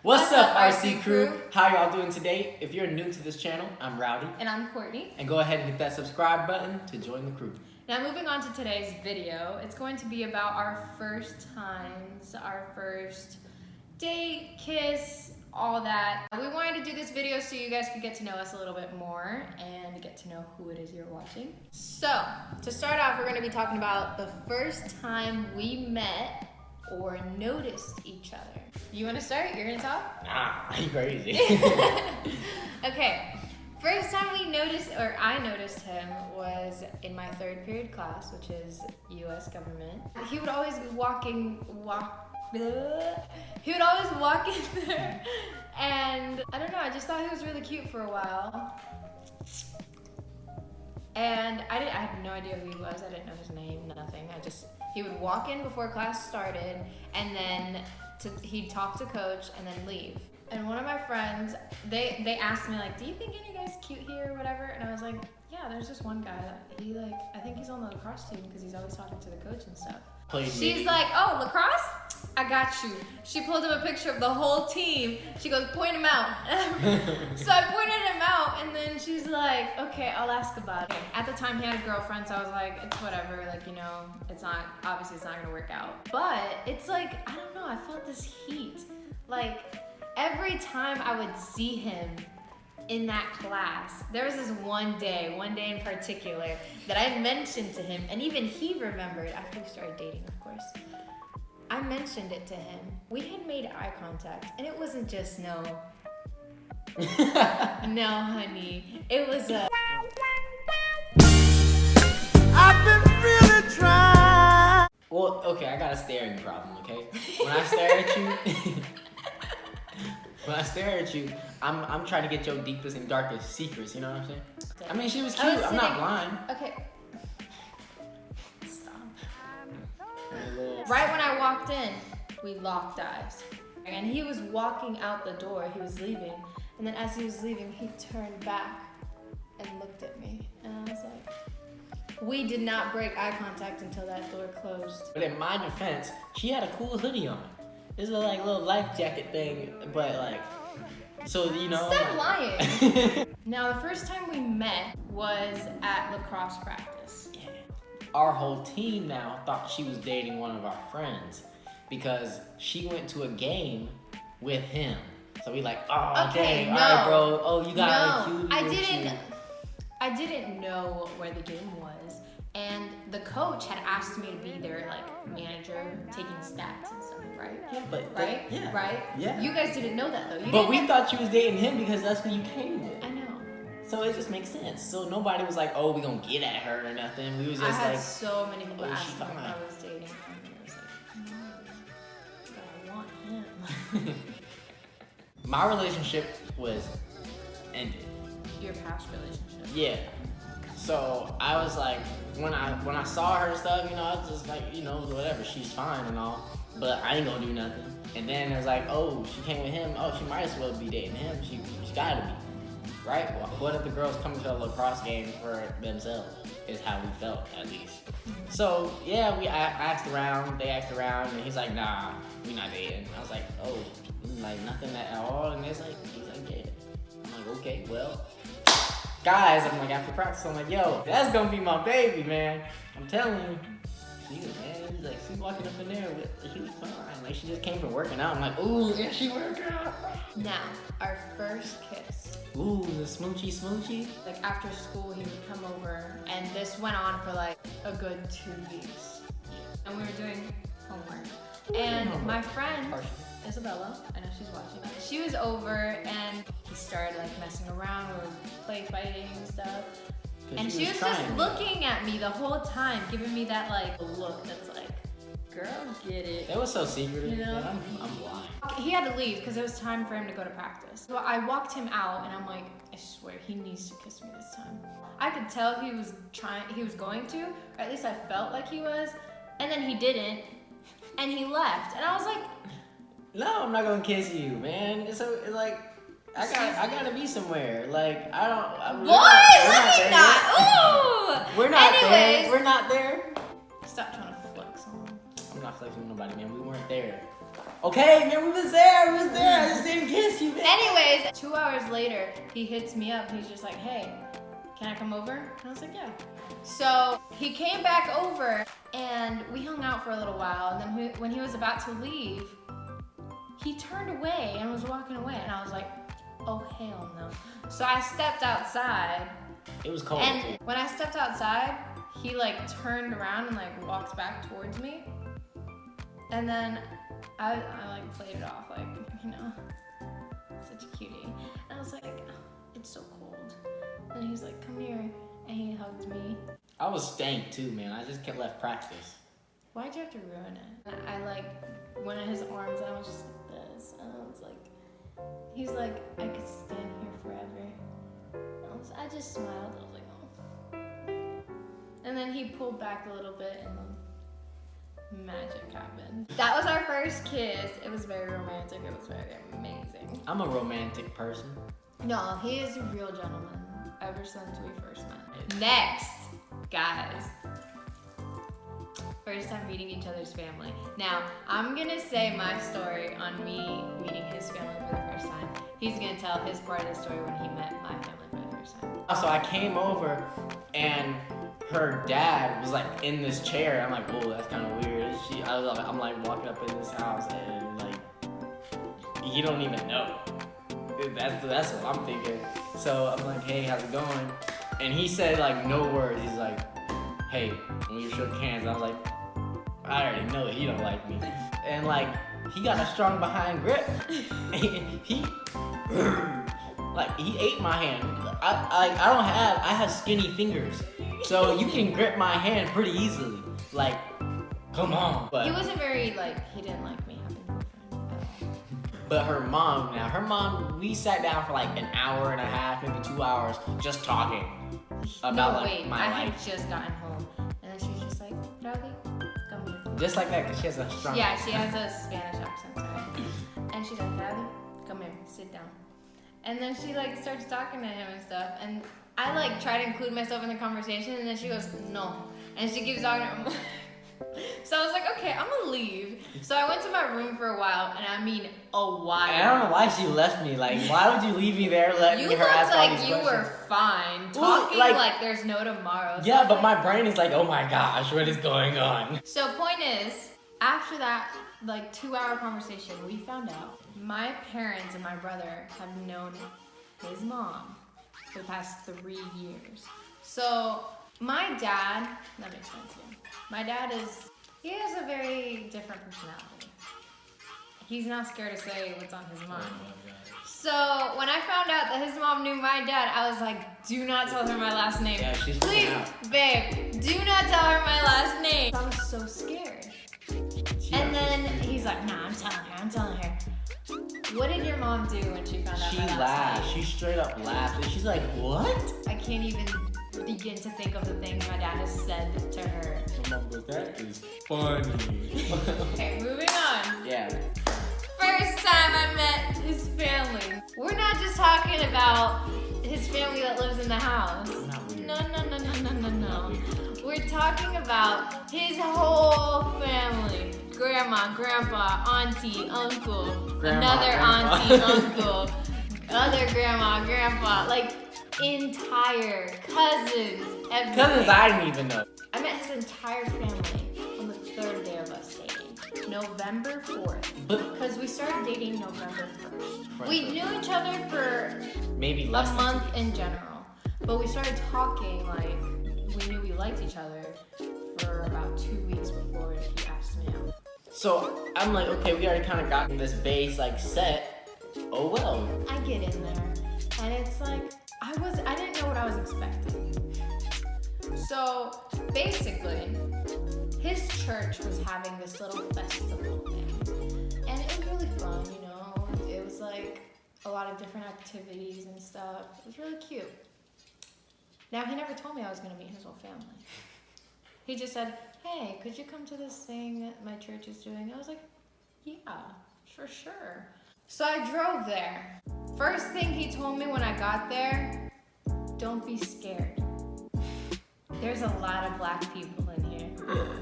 What's up, RC crew? How y'all doing today? If you're new to this channel, I'm Rowdy. And I'm Courtney. And go ahead and hit that subscribe button to join the crew. Now moving on to today's video, it's going to be about our first times, our first date, kiss, all that. We wanted to do this video so you guys could get to know us a little bit more and get to know who it is you're watching. So, to start off, we're going to be talking about the first time we met or noticed each other. You want to start? You're going to talk? Nah, you crazy. Okay. First time I noticed him was in my third period class, which is U.S. government. He would always walk in there, and I don't know, I just thought he was really cute for a while. And I had no idea who he was. I didn't know his name, nothing. He would walk in before class started, and then he'd talk to coach and then leave. And one of my friends, they asked me like, do you think any guy's cute here or whatever? And I was like, yeah, there's just one guy that I think he's on the lacrosse team because he's always talking to the coach and stuff. She's like, oh, lacrosse? I got you. She pulled up a picture of the whole team. She goes, point him out. So I pointed him out, and then she's like, okay, I'll ask about it. At the time, he had a girlfriend, so I was like, it's whatever. Like, you know, obviously it's not gonna work out. But it's like, I don't know, I felt this heat. Like, every time I would see him in that class, there was this one day in particular that I mentioned to him, and even he remembered after we started dating, of course. I mentioned it to him. We had made eye contact, and it wasn't just no, honey. It was a. I've been really trying. Well, okay, I got a staring problem, okay? When I stare at you, I'm trying to get your deepest and darkest secrets, you know what I'm saying? I mean, she was cute, I'm not blind. Okay. Right when I walked in, we locked eyes. And he was walking out the door, he was leaving. And then as he was leaving, he turned back and looked at me. And I was like, we did not break eye contact until that door closed. But in my defense, she had a cool hoodie on. This is like a little life jacket thing, but like, so you know. Stop lying. Now, the first time we met was at lacrosse practice. Yeah. Our whole team now thought she was dating one of our friends because she went to a game with him. So we like, oh, okay, dang, no. all right, bro. Oh, you got a cutie. I didn't know where the game was. And the coach had asked me to be their like manager, taking stats and stuff, right? Yeah, but right? Yeah. Right? Yeah. You guys didn't know that though. But we thought you was dating him because that's who you came with. I know. So it just makes sense. So nobody was like, oh, we gonna get at her or nothing. We was just I had like, so many people oh, ask she's me if fine. I was dating him. And I was like, no, but I want him. My relationship was ended. Your past relationship. Yeah. So I was like, when I saw her and stuff, you know, I was just like, you know, whatever, she's fine and all, but I ain't gonna do nothing. And then it was like, oh, she came with him. Oh, she might as well be dating him. She gotta be, right? Well, what if the girls come to a lacrosse game for themselves? Is how we felt, at least. So yeah, I asked around. They asked around, and he's like, nah, we not dating. I was like, oh, like nothing at all. And he's like, yeah. I'm like, okay, well. Guys, I'm like, after practice, I'm like, yo, that's gonna be my baby, man. I'm telling you. He's like, she's walking up in there with, she was fine. Like, she just came from working out. I'm like, ooh, yeah, she working out. Now, our first kiss. Ooh, the smoochy. Like after school, he would come over, and this went on for like a good 2 weeks. And we were doing homework. And my friend, Isabella, I know she's watching, she was over, and he started like messing around, we were play fighting and stuff. And she was just looking at me the whole time, giving me that like look that's like, girl, get it. That was so secretive. You know? Man, I'm blind. He had to leave because it was time for him to go to practice. So I walked him out, and I'm like, I swear he needs to kiss me this time. I could tell he was going to, or at least I felt like he was, and then he didn't, and he left, and I was like, no, I'm not gonna kiss you, man. It's like, I gotta be somewhere. Like, I don't. We're not there. We're not there. Stop trying to flex on him. I'm not flexing with nobody, man. We weren't there. Okay, man, we was there. I just didn't kiss you, man. Anyways, 2 hours later, he hits me up. He's just like, hey, can I come over? And I was like, yeah. So he came back over and we hung out for a little while. And then when he was about to leave, he turned away and was walking away. And I was like, oh, hell no. So I stepped outside. It was cold, And too. when I stepped outside, he like turned around and like walked back towards me. And then I like played it off like, such a cutie. And I was like, oh, it's so cold. And he's like, come here. And he hugged me. I was stank, too, man. I just kept left practice. Why'd you have to ruin it? I like went in his arms and I was just like this. And I was like, he's like, I could stand here forever. I just smiled. I was like, oh. And then he pulled back a little bit and then magic happened. That was our first kiss. It was very romantic. It was very amazing. I'm a romantic person. No, he is a real gentleman ever since we first met. Next, guys. First time meeting each other's family. Now, I'm gonna say my story on me meeting his family for the first time. He's gonna tell his part of the story when he met my family for the first time. So I came over and her dad was like in this chair. I'm like, whoa, that's kind of weird. I'm like walking up in this house and like, you don't even know. That's what I'm thinking. So I'm like, hey, how's it going? And he said like no words. He's like, hey, when we shook hands, I was like, I already know that he don't like me. And like, he got a strong behind grip. he ate my hand. I have skinny fingers, so you can grip my hand pretty easily. Like, come on. But He wasn't very he didn't like me having a boyfriend at all. But her mom, we sat down for like an hour and a half, maybe 2 hours, just talking about my I life. had just gotten home, and then she was just like, Rowdy, come here. Just like that, because she has a strong Yeah, she has a Spanish accent, sorry. And she's like, Rowdy, come here, sit down. And then she starts talking to him and stuff, and I try to include myself in the conversation, and then she goes, no. And she keeps talking to him. So I was like, okay, I'm gonna leave. So I went to my room for a while, and I mean a while. And I don't know why she left me. Like, why would you leave me there, letting You her looked ask all like these you questions? were fine, Well, talking like there's no tomorrow. So Yeah, I was but like- my brain is like, oh my gosh, what is going on? So point is, after that 2-hour conversation, we found out my parents and my brother have known his mom for the past 3 years. So my dad, let me explain to you. My dad he has a very different personality. He's not scared to say what's on his mind. So when I found out that his mom knew my dad, I was like, do not tell her my last name. Yeah, she's Please, freaking out. babe, do not tell her my last name. I was so scared. And then he's like, nah, I'm telling her. What did your mom do when she found out She my last laughed. name? She straight up laughed. And she's like, what? I can't even begin to think of the things my dad has said to her. My mom goes, that is funny. Okay, moving on. Yeah. First time I met his family. We're not just talking about his family that lives in the house. Not weird. No. We're talking about his whole family. Grandma, grandpa, auntie, uncle, another grandpa. auntie, uncle, other grandma, grandpa, entire cousins, everything. Cousins I didn't even know. I met his entire family on the 3rd day of us dating, November 4th. But Because we started dating November 1st. Right. We knew each other for maybe a less than month 2 in general. But we started talking we knew we liked each other for about 2 weeks before he asked me out. So I'm like, okay, we already kind of got this base set. Oh well. I get in there, and it's I didn't know what I was expecting. So basically, his church was having this little festival thing, and it was really fun, It was a lot of different activities and stuff. It was really cute. Now, he never told me I was gonna meet his whole family. He just said, hey, could you come to this thing that my church is doing? I was like, yeah, for sure. So I drove there. First thing he told me when I got there, don't be scared. There's a lot of black people in here.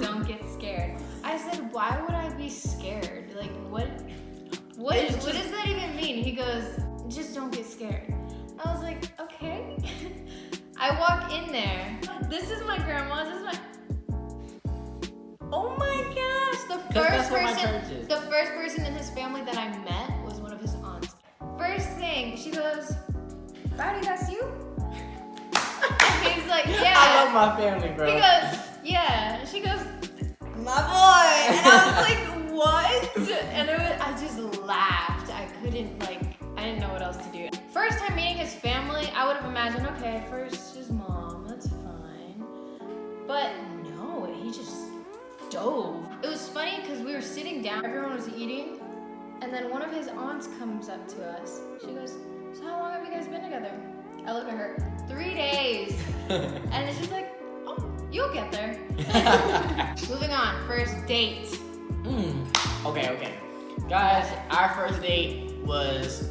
Don't get scared. I said, why why would I be scared? Like, what does that even mean? He goes, just don't get scared. I was like, okay. I walk in there. This is my grandma. This is my. Oh my gosh! The first person in his family that I met was one of his aunts. First thing, she goes, "Rowdy, that's you?" He's like, "Yeah." I love my family, bro. He goes, "Yeah." She goes, "My boy," and I was like, "What?" And I just laughed. I didn't know what else to do. First time meeting his family, I would have imagined, okay, first his mom, that's fine. But no, he just dove. It was funny because we were sitting down, everyone was eating, and then one of his aunts comes up to us. She goes, so how long have you guys been together? I look at her, 3 days. And she's like, oh, you'll get there. Moving on, first date. Okay. Guys, our first date was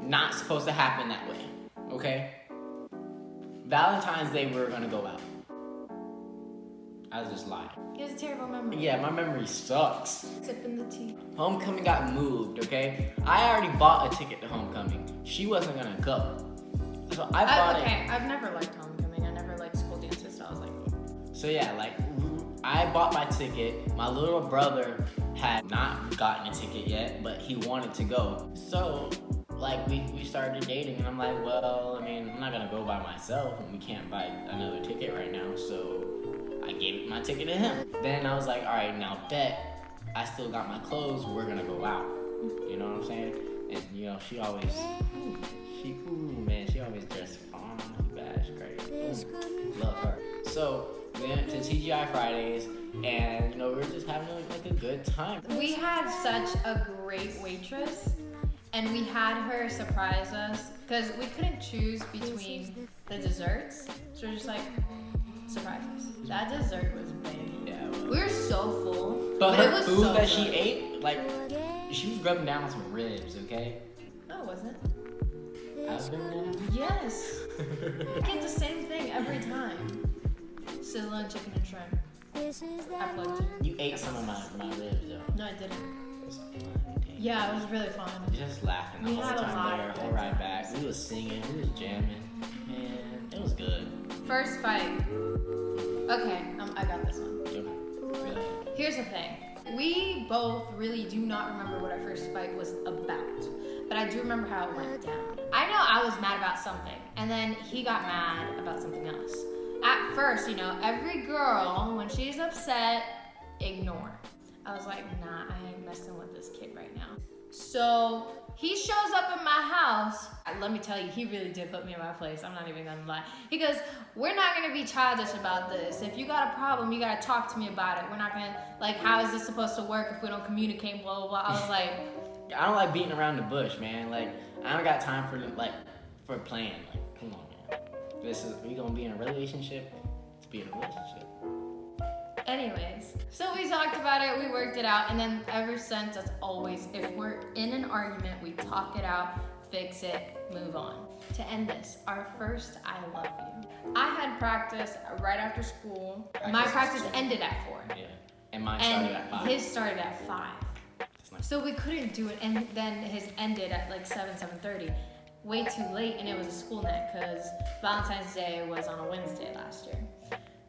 not supposed to happen that way, okay? Valentine's Day, we were gonna go out. I was just lying. He has a terrible memory. Yeah, my memory sucks. Sipping the tea. Homecoming got moved, okay? I already bought a ticket to homecoming. She wasn't gonna go. So I bought it. Okay, I've never liked homecoming. I never liked school dances, so I was like... So yeah, like, I bought my ticket. My little brother had not gotten a ticket yet, but he wanted to go. So, like, we started dating, and I'm like, well, I mean, I'm not gonna go by myself, and we can't buy another ticket right now, so I gave my ticket to him. Then I was like, all right, now bet I still got my clothes, we're gonna go out. You know what I'm saying? And, you know, she always dressed fine, bad, great. Love her. So, we went to TGI Fridays, and, you know, we were just having, like, a good time. We had such a great waitress, and we had her surprise us, because we couldn't choose between the desserts, so we're just like, surprise us. That dessert was big. Yeah, well. We were so full. But it her was food so that good. she ate, like, she was grubbing down on some ribs, okay? No, it wasn't. I was grubbing down? Yes. I get the same thing every time. Sizzling chicken and shrimp. I plugged you. You ate some of my ribs, though. No, I didn't. It was fun. Yeah, it was really fun. Just laughing the We whole had a lot time there, of whole good ride back. We was singing, we was jamming, man, it was good. First fight. Okay, I got this one. Okay. Really? Here's the thing. We both really do not remember what our first fight was about, but I do remember how it went down. I know I was mad about something, and then he got mad about something else. At first, you know, every girl, when she's upset, ignore. I was like, nah, I ain't messing with this kid right now. So he shows up in my house. Let me tell you, he really did put me in my place. I'm not even gonna lie. He goes, we're not gonna be childish about this. If you got a problem, you gotta talk to me about it. We're not gonna, like, how is this supposed to work if we don't communicate, blah, blah, blah. I was like, I don't like beating around the bush, man. Like, I don't got time for playing. Like, come on, man. We gonna be in a relationship, let's be in a relationship. anyways, so we talked about it, we worked it out, and then ever since, that's always, if we're in an argument, we talk it out, fix it, move on. To end this, our first I love you. I had practice right after school. My practice ended at 4. Yeah, and mine started at 5. His started at 5. That's nice. So we couldn't do it, and then his ended at like 7:30. Way too late, and it was a school night because Valentine's Day was on a Wednesday last year.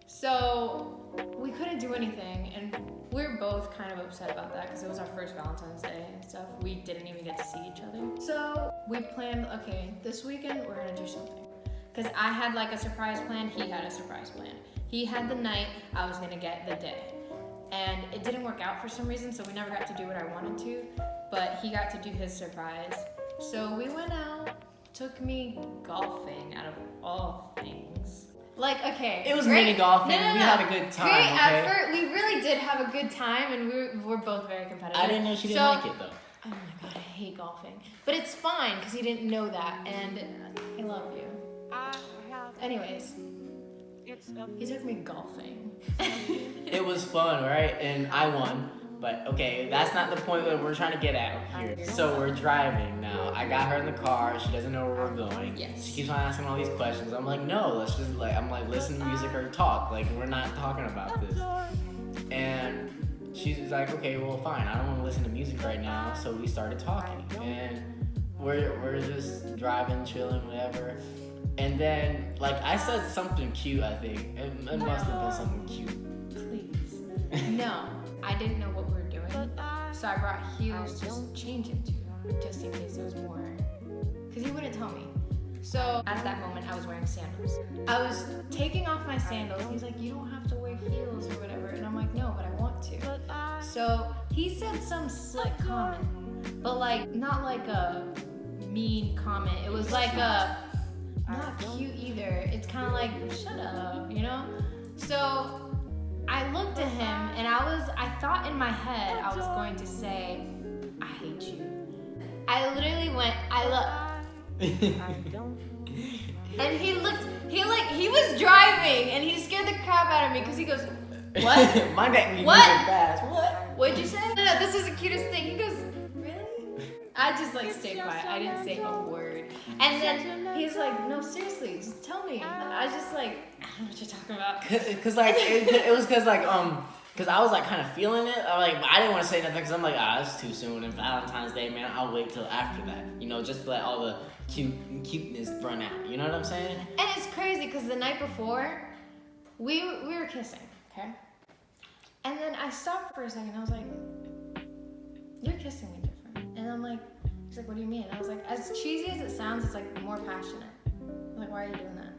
So we couldn't do anything, and we were both kind of upset about that because it was our first Valentine's Day and stuff. We didn't even get to see each other. So we planned, okay, this weekend we're gonna do something. Because I had like a surprise plan, he had a surprise plan. He had the night, I was gonna get the day. And it didn't work out for some reason, so we never got to do what I wanted to, but he got to do his surprise. So we went out, took me golfing out of all things. Like, okay. It was great. mini golfing. No. We had a good time. Great Okay? effort. We really did have a good time, and we're both very competitive. I didn't know she didn't like it though. Oh my god, I hate golfing. But it's fine, because he didn't know that, and I love you. Anyways, he took me golfing. It was fun, right? And I won. But okay, that's not the point that we're trying to get at here. So we're driving now. I got her in the car. She doesn't know where we're going. Yes. She keeps on asking all these questions. I'm like, no, let's just listen to music or talk. Like, we're not talking about this. And she's like, okay, well, fine. I don't want to listen to music right now. So we started talking, and we're just driving, chilling, whatever. And then, like, I said something cute, I think. It must have been something cute. Please. No, I didn't know what we were doing. So I brought heels to change it to, just in case it was more. Because he wouldn't tell me. So at that moment, I was wearing sandals. I was taking off my sandals. He's like, you don't have to wear heels or whatever. And I'm like, no, but I want to. So he said some slick comment, but like, not like a mean comment. It was like a, not cute either. It's kind of like, shut up, you know? So I looked at him and I thought in my head I was going to say, I hate you. I literally went, I love. And he was driving and he scared the crap out of me because he goes, what? My neck be What? moving fast. What? What'd you say? No, this is the cutest thing. He goes, really? I just like stayed quiet. I didn't say a word. And then he's like, no, seriously, just tell me. And I just like, I don't know what you're talking about. Cause like it was cause like cause I was like kind of feeling it. I didn't want to say nothing cause I'm like, it's too soon. And Valentine's Day, man, I'll wait till after that. You know, just to let all the cuteness run out. You know what I'm saying? And it's crazy because the night before, we were kissing, okay? And then I stopped for a second. I was like, you're kissing me different. And I'm like, he's like, what do you mean? And I was like, as cheesy as it sounds, it's like more passionate. I'm like, why are you doing that?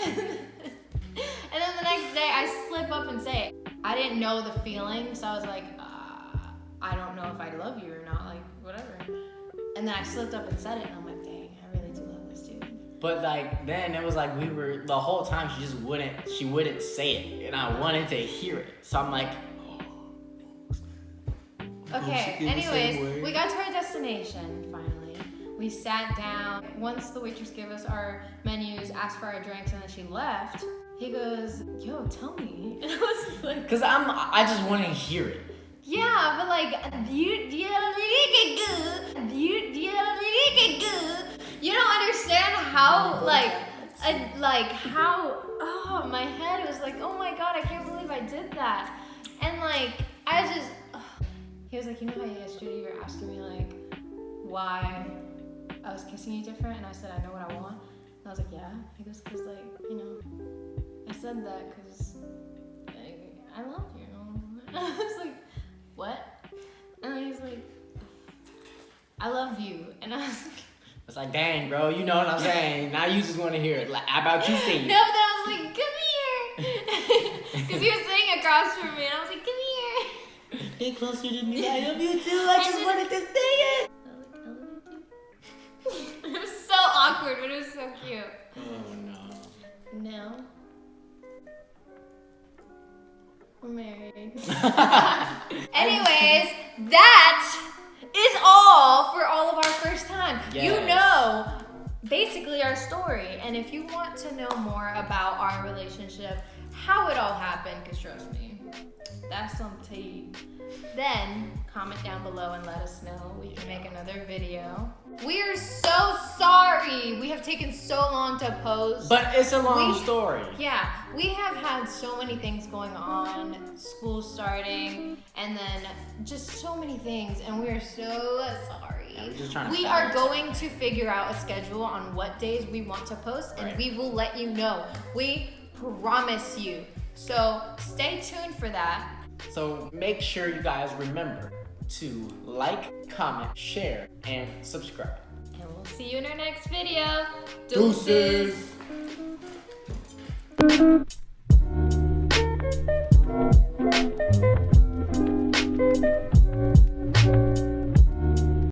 And then the next day, I slip up and say it. I didn't know the feeling, so I was like, I don't know if I love you or not, like, whatever. And then I slipped up and said it, and I'm like, dang, I really do love this dude. But like then it was like the whole time she wouldn't say it, and I wanted to hear it. So I'm like, okay, anyways, we got to our destination finally. We sat down. Once the waitress gave us our menus, asked for our drinks, and then she left, he goes, yo, tell me. And I was just like, cause I just want to hear it. yeah, but like, you don't understand how, how, my head was like, oh my God, I can't believe I did that. And like, he was like, you know how yesterday you were asking me like, why I was kissing you different? And I said, I know what I want. And I was like, yeah. He goes, cause like, you know, I said that cause I love you. And I was like, what? And he's like, I love you. And I was like, it's like, dang, bro, you know what I'm saying. Now you just want to hear it. Like, how about you say it? no, but then I was like, come here. Because he was sitting across from me, and I was like, come here. Get closer to me. I love you too. I just wanted to say it. It was so awkward, but it was so cute. Oh, no. No. We're married. Anyways, that is all for all of our first time. Yes. You know basically our story. And if you want to know more about our relationship, how it all happened, because trust me, that's some tea, then comment down below and let us know. We can make another video. We are so sorry we have taken so long to post. But it's a long story. Yeah, we have had so many things going on, school starting, and then just so many things, and we are so sorry. Yeah, we're just trying to we are going to figure out a schedule on what days we want to post, and we will let you know. We promise you. So stay tuned for that. So make sure you guys remember to like, comment, share, and subscribe. And we'll see you in our next video. Deuces. Deuces.